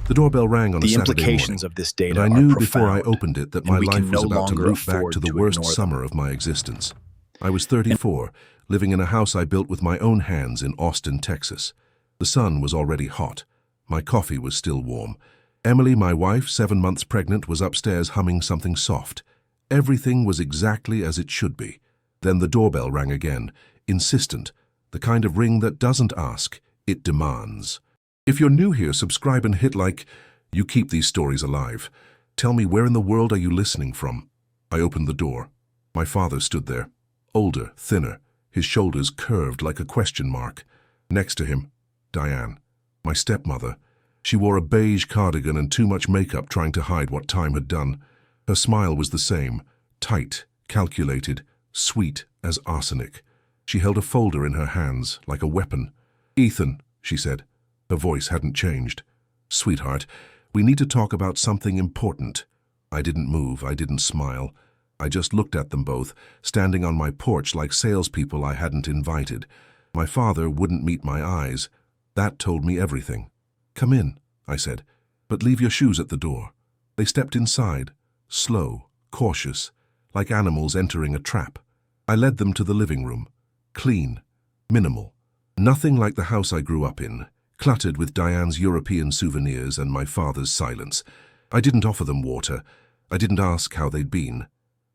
The doorbell rang on a The Saturday implications morning, of this and data I are knew profound, before I opened it that my and we life can was no about to longer loop back afford to the to worst ignore summer them. of my existence. I was 34, living in a house I built with my own hands in Austin, Texas. The sun was already hot. My coffee was still warm. Emily, my wife, 7 months pregnant, was upstairs humming something soft. Everything was exactly as it should be. Then the doorbell rang again, insistent, the kind of ring that doesn't ask, it demands. If you're new here, subscribe and hit like. You keep these stories alive. Tell me, where in the world are you listening from? I opened the door. My father stood there, older, thinner, his shoulders curved like a question mark. Next to him, Diane, my stepmother. She wore a beige cardigan and too much makeup trying to hide what time had done. Her smile was the same, tight, calculated, sweet as arsenic. She held a folder in her hands, like a weapon. "Ethan," she said. Her voice hadn't changed. "Sweetheart, we need to talk about something important." I didn't move, I didn't smile. I just looked at them both, standing on my porch like salespeople I hadn't invited. My father wouldn't meet my eyes. That told me everything. "Come in," I said, "but leave your shoes at the door." They stepped inside, slow, cautious, like animals entering a trap. I led them to the living room. Clean, minimal. Nothing like the house I grew up in, cluttered with Diane's European souvenirs and my father's silence. I didn't offer them water. I didn't ask how they'd been.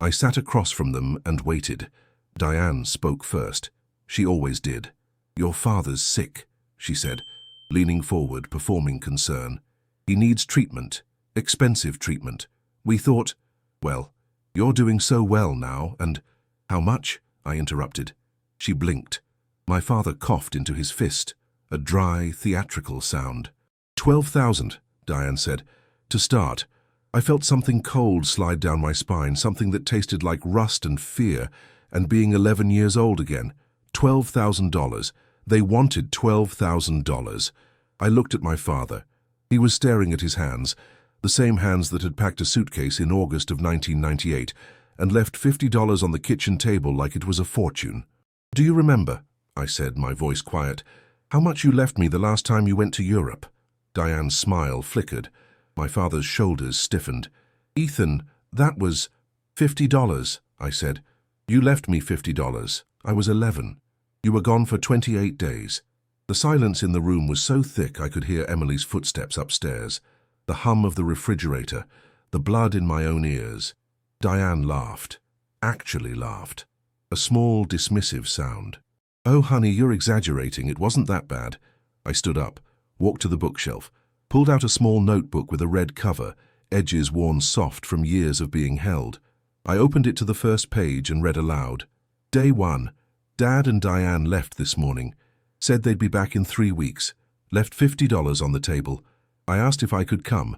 I sat across from them and waited. Diane spoke first. She always did. "Your father's sick," she said, leaning forward, performing concern. "He needs treatment, expensive treatment. We thought, well, you're doing so well now, and—" "How much?" I interrupted. She blinked. My father coughed into his fist, a dry, theatrical sound. 12,000, Diane said. "To start." I felt something cold slide down my spine, something that tasted like rust and fear, and being 11 years old again. $12,000. They wanted $12,000. I looked at my father. He was staring at his hands, the same hands that had packed a suitcase in August of 1998 and left $50 on the kitchen table like it was a fortune. "Do you remember," I said, my voice quiet, "how much you left me the last time you went to Europe?" Diane's smile flickered. My father's shoulders stiffened. "Ethan, that was $50, I said. "You left me $50. I was 11. You were gone for 28 days. The silence in the room was so thick I could hear Emily's footsteps upstairs, the hum of the refrigerator, the blood in my own ears. Diane laughed. Actually laughed. A small, dismissive sound. "Oh, honey, you're exaggerating. It wasn't that bad." I stood up, walked to the bookshelf, pulled out a small notebook with a red cover, edges worn soft from years of being held. I opened it to the first page and read aloud. "Day 1. Dad and Diane left this morning. Said they'd be back in 3 weeks. Left $50 on the table. I asked if I could come.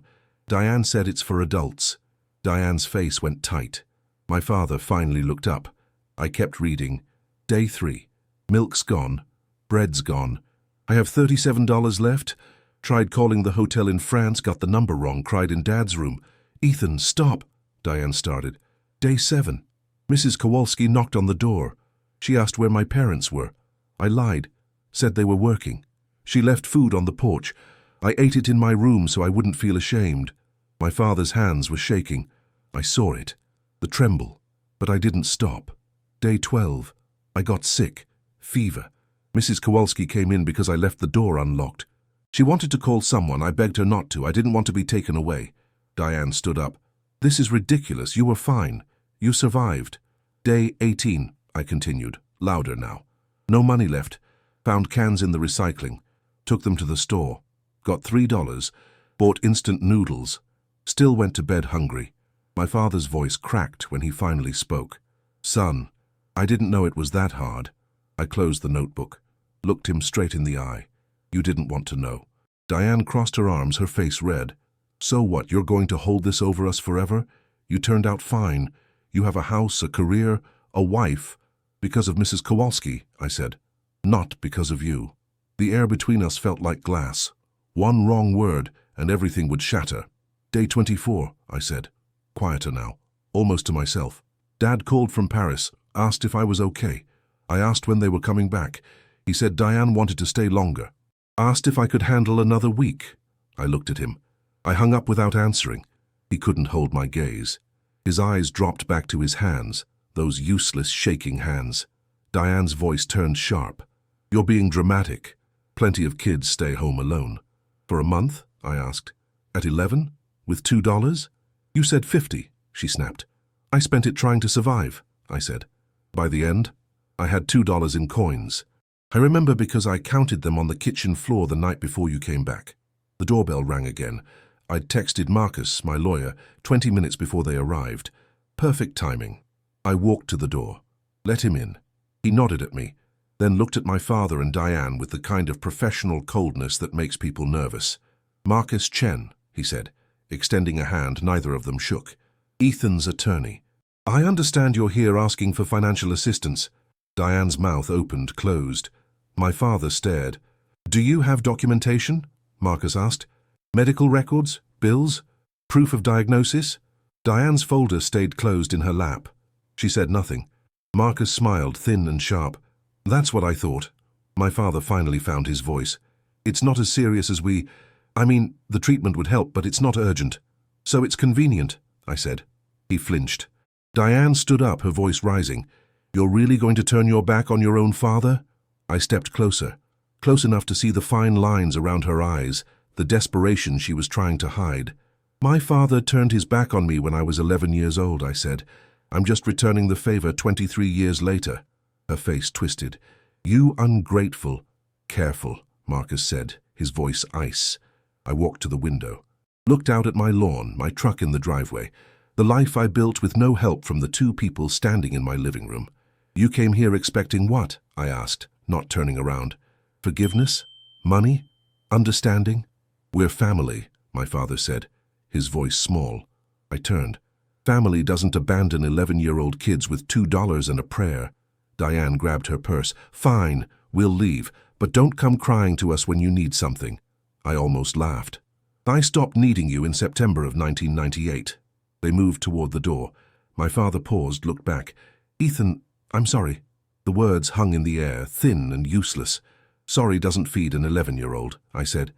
Diane said it's for adults." Diane's face went tight. My father finally looked up. I kept reading. "Day 3. Milk's gone. Bread's gone. I have $37 left. Tried calling the hotel in France, got the number wrong, cried in Dad's room. Ethan, stop," Diane started. "Day 7. Mrs. Kowalski knocked on the door. She asked where my parents were. I lied, said they were working. She left food on the porch. I ate it in my room so I wouldn't feel ashamed. My father's hands were shaking. I saw it, the tremble, but I didn't stop. Day 12. I got sick, fever. Mrs. Kowalski came in because I left the door unlocked. She wanted to call someone. I begged her not to. I didn't want to be taken away." Diane stood up. "This is ridiculous. You were fine. You survived." "Day 18, I continued, louder now. "No money left. Found cans in the recycling. Took them to the store. Got $3. Bought instant noodles. Still went to bed hungry." My father's voice cracked when he finally spoke. "Son, I didn't know it was that hard." I closed the notebook, looked him straight in the eye. "You didn't want to know." Diane crossed her arms, her face red. "So what, you're going to hold this over us forever? You turned out fine. You have a house, a career, a wife. Because of Mrs. Kowalski," I said. "Not because of you." The air between us felt like glass. One wrong word, and everything would shatter. "Day 24, I said, quieter now, almost to myself. "Dad called from Paris, asked if I was okay. I asked when they were coming back. He said Diane wanted to stay longer. Asked if I could handle another week." I looked at him. I hung up without answering. He couldn't hold my gaze. His eyes dropped back to his hands, those useless, shaking hands. Diane's voice turned sharp. "You're being dramatic. Plenty of kids stay home alone." "For a month?" I asked. "At 11? With $2? You said 50, she snapped. "I spent it trying to survive," I said. "By the end, I had $2 in coins. I remember because I counted them on the kitchen floor the night before you came back." The doorbell rang again. I'd texted Marcus, my lawyer, 20 minutes before they arrived. Perfect timing. I walked to the door. "Let him in." He nodded at me, then looked at my father and Diane with the kind of professional coldness that makes people nervous. "Marcus Chen," he said, extending a hand. Neither of them shook. "Ethan's attorney." "I understand you're here asking for financial assistance." Diane's mouth opened, closed. My father stared. "Do you have documentation?" Marcus asked. "Medical records? Bills? Proof of diagnosis?" Diane's folder stayed closed in her lap. She said nothing. Marcus smiled, thin and sharp. "That's what I thought." My father finally found his voice. "It's not as serious as the treatment would help, but it's not urgent." "So it's convenient," I said. He flinched. Diane stood up, her voice rising. "You're really going to turn your back on your own father?" I stepped closer, close enough to see the fine lines around her eyes, the desperation she was trying to hide. "My father turned his back on me when I was 11 years old," I said. "I'm just returning the favor 23 years later." Her face twisted. "You ungrateful." "Careful," Marcus said, his voice ice. I walked to the window, looked out at my lawn, my truck in the driveway, the life I built with no help from the two people standing in my living room. "You came here expecting what?" I asked, not turning around. "Forgiveness? Money? Understanding?" "We're family," my father said, his voice small. I turned. "Family doesn't abandon 11-year-old kids with $2 and a prayer." Diane grabbed her purse. "Fine, we'll leave, but don't come crying to us when you need something." I almost laughed. "I stopped needing you in September of 1998. They moved toward the door. My father paused, looked back. "Ethan, I'm sorry." The words hung in the air, thin and useless. "Sorry doesn't feed an 11-year-old, I said.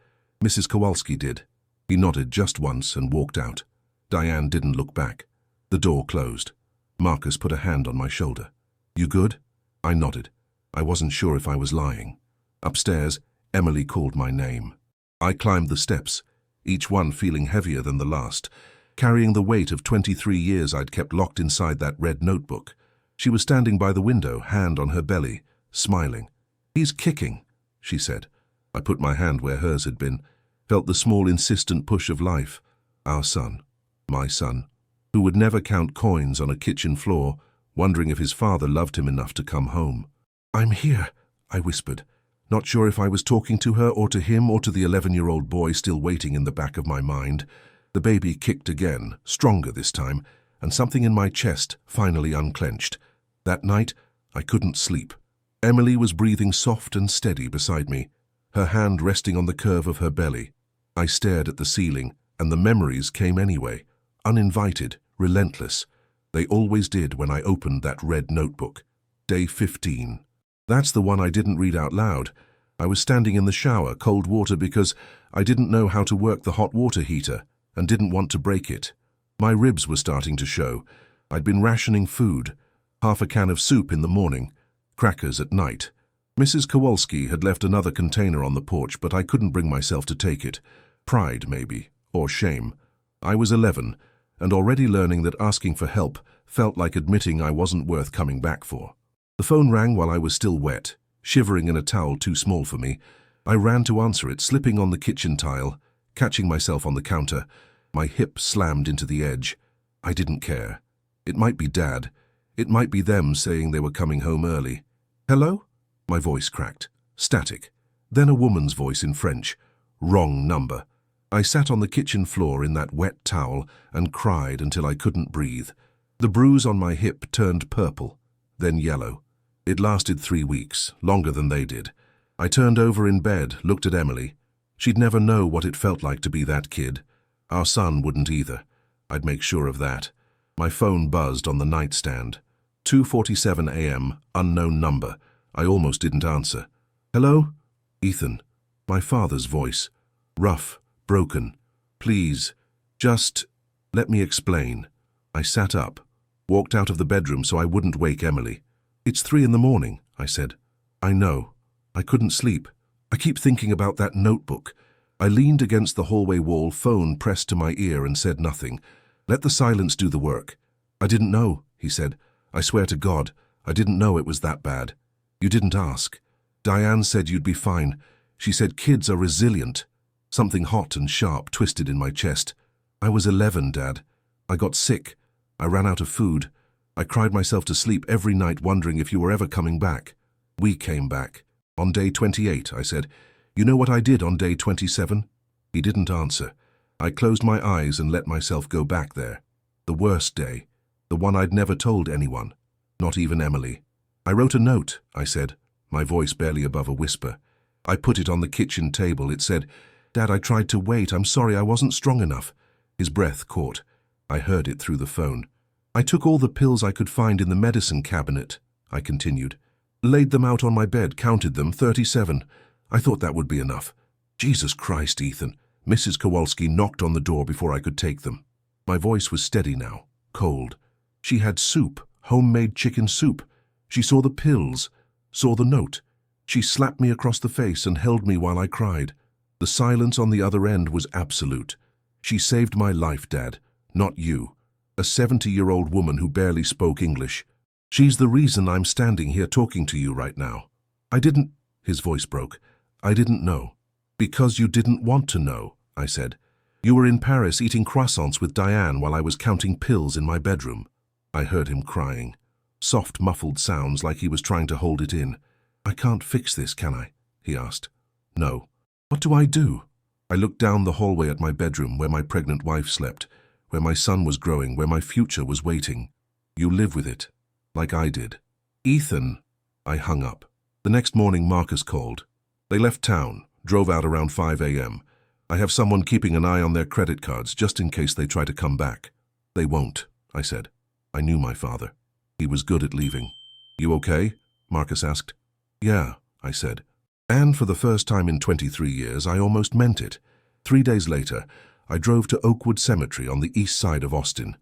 "Mrs. Kowalski did." He nodded just once and walked out. Diane didn't look back. The door closed. Marcus put a hand on my shoulder. "You good?" I nodded. I wasn't sure if I was lying. Upstairs, Emily called my name. I climbed the steps, each one feeling heavier than the last, carrying the weight of 23 years I'd kept locked inside that red notebook. She was standing by the window, hand on her belly, smiling. "He's kicking," she said. I put my hand where hers had been, felt the small, insistent push of life. Our son, my son, who would never count coins on a kitchen floor, wondering if his father loved him enough to come home. "I'm here," I whispered, not sure if I was talking to her or to him or to the 11-year-old boy still waiting in the back of my mind. The baby kicked again, stronger this time, and something in my chest finally unclenched. That night, I couldn't sleep. Emily was breathing soft and steady beside me, her hand resting on the curve of her belly. I stared at the ceiling, and the memories came anyway, uninvited, relentless. They always did when I opened that red notebook. Day 15. That's the one I didn't read out loud. I was standing in the shower, cold water, because I didn't know how to work the hot water heater and didn't want to break it. My ribs were starting to show. I'd been rationing food, half a can of soup in the morning, crackers at night. Mrs. Kowalski had left another container on the porch, but I couldn't bring myself to take it. Pride, maybe, or shame. I was 11, and already learning that asking for help felt like admitting I wasn't worth coming back for. The phone rang while I was still wet, shivering in a towel too small for me. I ran to answer it, slipping on the kitchen tile, catching myself on the counter. My hip slammed into the edge. I didn't care. It might be Dad. It might be them saying they were coming home early. "Hello?" My voice cracked. Static. Then a woman's voice in French. Wrong number. I sat on the kitchen floor in that wet towel and cried until I couldn't breathe. The bruise on my hip turned purple, then yellow. It lasted 3 weeks, longer than they did. I turned over in bed, looked at Emily. She'd never know what it felt like to be that kid. Our son wouldn't either. I'd make sure of that. My phone buzzed on the nightstand. 2:47 a.m., unknown number. I almost didn't answer. "Hello?" "Ethan." My father's voice. Rough, broken. Please, just let me explain. I sat up, walked out of the bedroom so I wouldn't wake Emily. It's 3 in the morning, I said. I know. I couldn't sleep. I keep thinking about that notebook. I leaned against the hallway wall, phone pressed to my ear, and said nothing. Let the silence do the work. I didn't know, he said. I swear to God, I didn't know it was that bad. You didn't ask. Diane said you'd be fine. She said kids are resilient. Something hot and sharp twisted in my chest. I was 11, Dad. I got sick. I ran out of food. I cried myself to sleep every night wondering if you were ever coming back. We came back. On day 28, I said. You know what I did on day 27? He didn't answer. I closed my eyes and let myself go back there. The worst day. The one I'd never told anyone. Not even Emily. I wrote a note, I said, my voice barely above a whisper. I put it on the kitchen table. It said, Dad, I tried to wait. I'm sorry I wasn't strong enough. His breath caught. I heard it through the phone. I took all the pills I could find in the medicine cabinet, I continued. Laid them out on my bed, counted them, 37. I thought that would be enough. Jesus Christ, Ethan. Mrs. Kowalski knocked on the door before I could take them. My voice was steady now, cold. She had soup, homemade chicken soup. She saw the pills, saw the note. She slapped me across the face and held me while I cried. The silence on the other end was absolute. She saved my life, Dad, not you. A 70-year-old woman who barely spoke English. She's the reason I'm standing here talking to you right now. I didn't, his voice broke. I didn't know. Because you didn't want to know, I said. You were in Paris eating croissants with Diane while I was counting pills in my bedroom. I heard him crying. Soft, muffled sounds like he was trying to hold it in. I can't fix this, can I? He asked. No. What do I do? I looked down the hallway at my bedroom where my pregnant wife slept, where my son was growing, where my future was waiting. You live with it. Like I did. Ethan. I hung up. The next morning Marcus called. They left town, drove out around 5 a.m. I have someone keeping an eye on their credit cards just in case they try to come back. They won't, I said. I knew my father. He was good at leaving. You okay? Marcus asked. Yeah, I said. And for the first time in 23 years, I almost meant it. 3 days later, I drove to Oakwood Cemetery on the east side of Austin.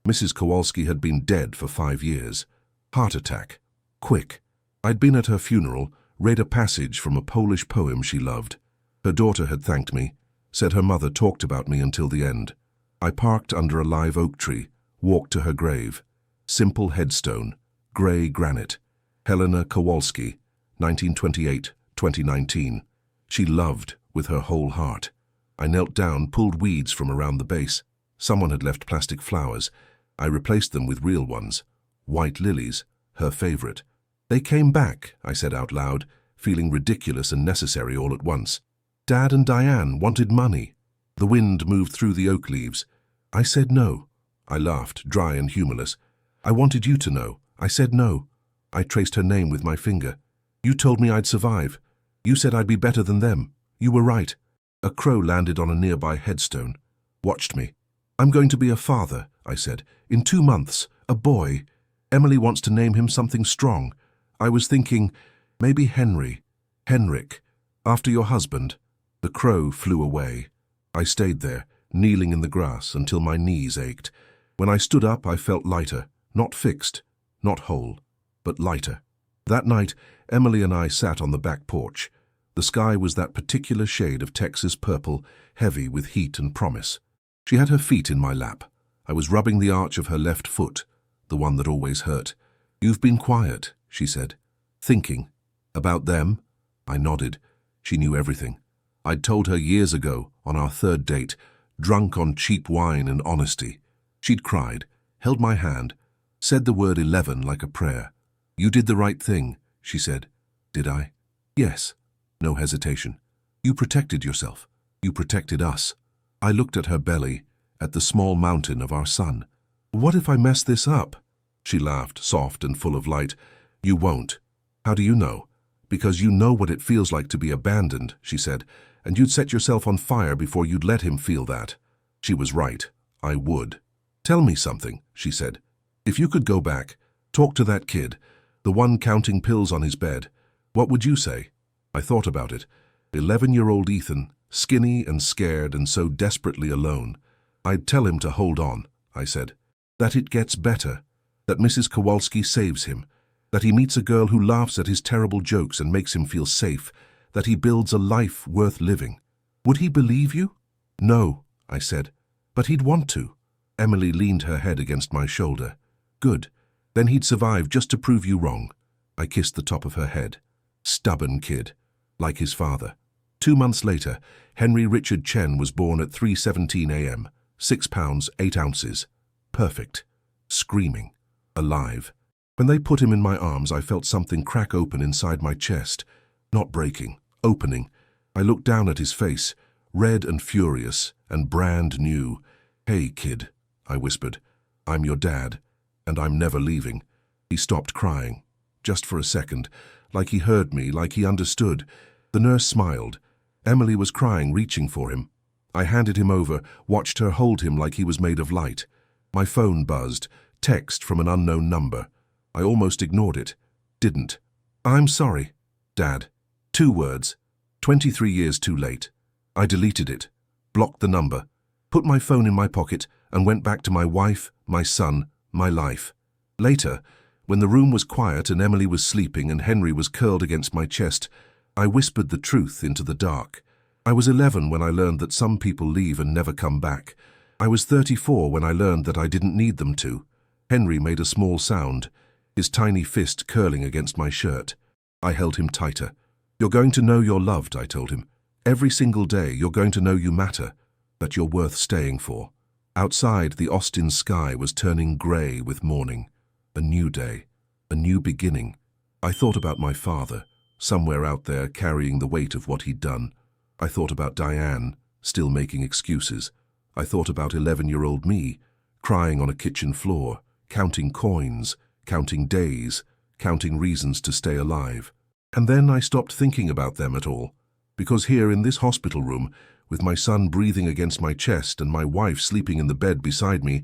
Mrs. Kowalski had been dead for 5 years. Heart attack. Quick. I'd been at her funeral, read a passage from a Polish poem she loved. Her daughter had thanked me, said her mother talked about me until the end. I parked under a live oak tree, walked to her grave. Simple headstone, grey granite. Helena Kowalski, 1928-2019. She loved with her whole heart. I knelt down, pulled weeds from around the base. Someone had left plastic flowers. I replaced them with real ones. White lilies, her favorite. They came back, I said out loud, feeling ridiculous and necessary all at once. Dad and Diane wanted money. The wind moved through the oak leaves. I said no. I laughed, dry and humorless. I wanted you to know. I said no. I traced her name with my finger. You told me I'd survive. You said I'd be better than them. You were right. A crow landed on a nearby headstone. Watched me. I'm going to be a father, I said. In 2 months. A boy. Emily wants to name him something strong. I was thinking, maybe Henry. Henrik. After your husband. The crow flew away. I stayed there, kneeling in the grass until my knees ached. When I stood up, I felt lighter. Not fixed. Not whole. But lighter. That night, Emily and I sat on the back porch. The sky was that particular shade of Texas purple, heavy with heat and promise. She had her feet in my lap. I was rubbing the arch of her left foot, the one that always hurt. You've been quiet, she said. Thinking. About them? I nodded. She knew everything. I'd told her years ago, on our 3rd date, drunk on cheap wine and honesty. She'd cried, held my hand, said the word 11 like a prayer. You did the right thing, she said. Did I? Yes. No hesitation. You protected yourself. You protected us. I looked at her belly, at the small mountain of our son. What if I mess this up? She laughed, soft and full of light. You won't. How do you know? Because you know what it feels like to be abandoned, she said, and you'd set yourself on fire before you'd let him feel that. She was right. I would. Tell me something, she said. If you could go back, talk to that kid, the one counting pills on his bed, what would you say? I thought about it. 11-year-old Ethan, skinny and scared and so desperately alone. I'd tell him to hold on, I said. That it gets better, that Mrs. Kowalski saves him, that he meets a girl who laughs at his terrible jokes and makes him feel safe, that he builds a life worth living. Would he believe you? No, I said, but he'd want to. Emily leaned her head against my shoulder. Good. Then he'd survive just to prove you wrong. I kissed the top of her head. Stubborn kid, like his father. 2 months later, Henry Richard Chen was born at 3:17 a.m., 6 pounds, 8 ounces. Perfect. Screaming. Alive. When they put him in my arms, I felt something crack open inside my chest. Not breaking, opening. I looked down at his face, red and furious, and brand new. Hey, kid, I whispered. I'm your dad, and I'm never leaving. He stopped crying. Just for a second, like he heard me, like he understood. The nurse smiled. Emily was crying, reaching for him. I handed him over, watched her hold him like he was made of light. My phone buzzed, text from an unknown number. I almost ignored it. Didn't. I'm sorry, Dad. 2 words. 23 years too late. I deleted it, blocked the number, put my phone in my pocket, and went back to my wife, my son, my life. Later, when the room was quiet and Emily was sleeping and Henry was curled against my chest, I whispered the truth into the dark. I was 11 when I learned that some people leave and never come back. I was 34 when I learned that I didn't need them to. Henry made a small sound, his tiny fist curling against my shirt. I held him tighter. You're going to know you're loved, I told him. Every single day you're going to know you matter, that you're worth staying for. Outside, the Austin sky was turning grey with morning. A new day, a new beginning. I thought about my father, somewhere out there carrying the weight of what he'd done. I thought about Diane, still making excuses. I thought about 11-year-old me, crying on a kitchen floor, counting coins, counting days, counting reasons to stay alive. And then I stopped thinking about them at all, because here in this hospital room, with my son breathing against my chest and my wife sleeping in the bed beside me,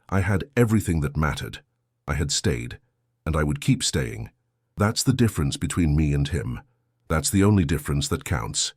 I had everything that mattered. I had stayed, and I would keep staying. That's the difference between me and him. That's the only difference that counts.